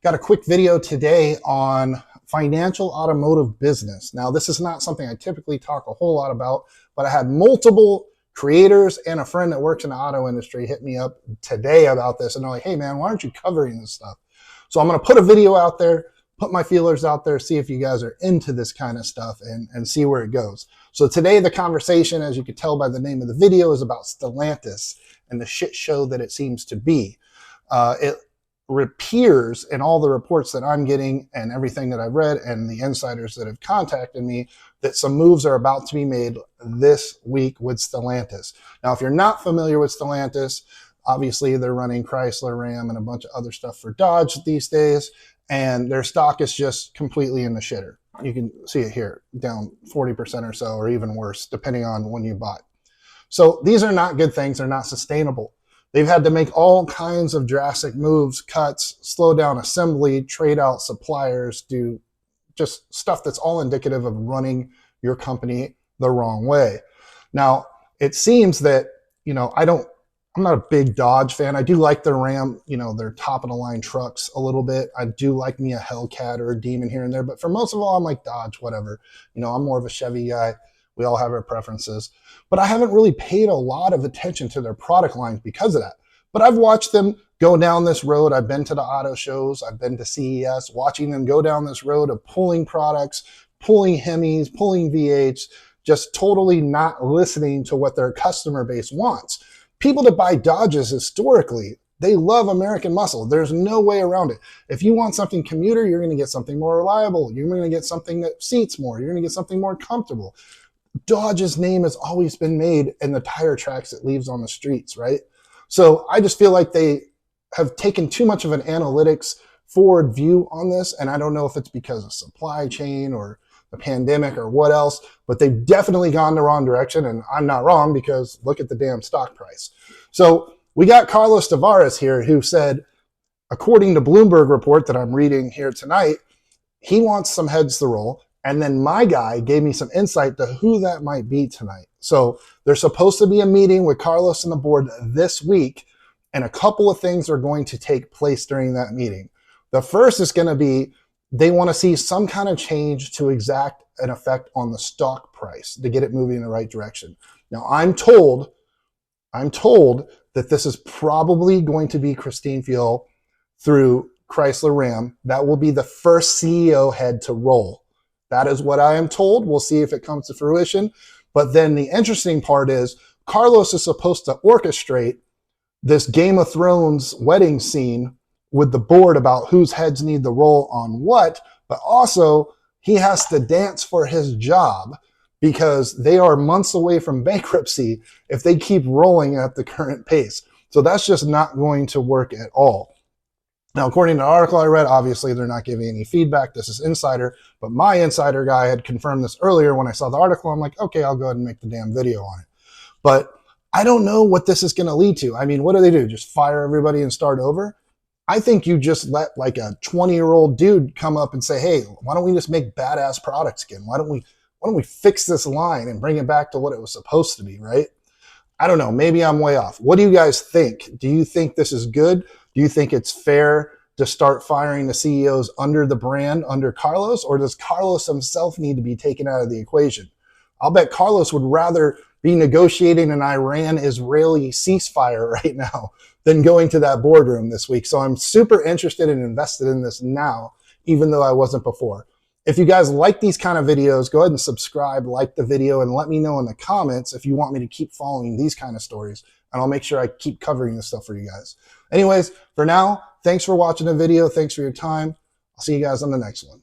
Got a quick video today on financial automotive business. Now, this is not something I typically talk a whole lot about, but I had multiple creators and a friend that works in the auto industry hit me up today about this, and they're like, hey man, why aren't you covering this stuff? So I'm going to put a video out there, put my feelers out there, see if you guys are into this kind of stuff and see where it goes. So today the conversation, as you can tell by the name of the video, is about Stellantis and the shit show that it seems to be. It appears in all the reports that I'm getting and everything that I've read and the insiders that have contacted me that some moves are about to be made this week with Stellantis. Now, if you're not familiar with Stellantis, obviously they're running Chrysler, Ram, and a bunch of other stuff for Dodge these days, and their stock is just completely in the shitter. You can see it here, down 40% or so, or even worse, depending on when you bought. So these are not good things. They're not sustainable. They've had to make all kinds of drastic moves, cuts, slow down assembly, trade out suppliers, do just stuff that's all indicative of running your company the wrong way. Now, it seems that, I'm not a big Dodge fan. I do like their Ram, their top of the line trucks a little bit. I do like me a Hellcat or a Demon here and there, but for most of all, I'm like Dodge, whatever. I'm more of a Chevy guy. We all have our preferences, but I haven't really paid a lot of attention to their product lines because of that. But I've watched them go down this road. I've been to the auto shows. I've been to CES, watching them go down this road of pulling products, pulling Hemis, pulling V8s, just totally not listening to what their customer base wants. People that buy Dodges historically, they love American muscle. There's no way around it. If you want something commuter, you're going to get something more reliable. You're going to get something that seats more. You're going to get something more comfortable. Dodge's name has always been made in the tire tracks it leaves on the streets, right? So I just feel like they have taken too much of an analytics forward view on this, and I don't know if it's because of supply chain or the pandemic or what else, but they've definitely gone the wrong direction, and I'm not wrong because look at the damn stock price. So we got Carlos Tavares here who said, according to Bloomberg report that I'm reading here tonight, he wants some heads to roll. And then my guy gave me some insight to who that might be tonight. So there's supposed to be a meeting with Carlos and the board this week, and a couple of things are going to take place during that meeting. The first is going to be they want to see some kind of change to exact an effect on the stock price to get it moving in the right direction. Now, I'm told that this is probably going to be Christine Fiel through Chrysler Ram. That will be the first CEO head to roll. That is what I am told. We'll see if it comes to fruition. But then the interesting part is Carlos is supposed to orchestrate this Game of Thrones wedding scene with the board about whose heads need the roll on what, but also he has to dance for his job because they are months away from bankruptcy if they keep rolling at the current pace. So that's just not going to work at all. Now, according to the article I read, obviously they're not giving any feedback. This is insider, but my insider guy had confirmed this earlier when I saw the article. I'm like, okay, I'll go ahead and make the damn video on it. But I don't know what this is going to lead to. I mean, what do? Just fire everybody and start over? I think you just let like a 20-year-old dude come up and say, hey, why don't we just make badass products again? Why don't we fix this line and bring it back to what it was supposed to be, right? I don't know. Maybe I'm way off. What do you guys think? Do you think this is good? Do you think it's fair to start firing the CEOs under the brand, under Carlos, or does Carlos himself need to be taken out of the equation? I'll bet Carlos would rather be negotiating an Iran-Israeli ceasefire right now than going to that boardroom this week. So I'm super interested and invested in this now, even though I wasn't before. If you guys like these kind of videos, go ahead and subscribe, like the video, and let me know in the comments if you want me to keep following these kind of stories, and I'll make sure I keep covering this stuff for you guys. Anyways, for now, thanks for watching the video. Thanks for your time. I'll see you guys on the next one.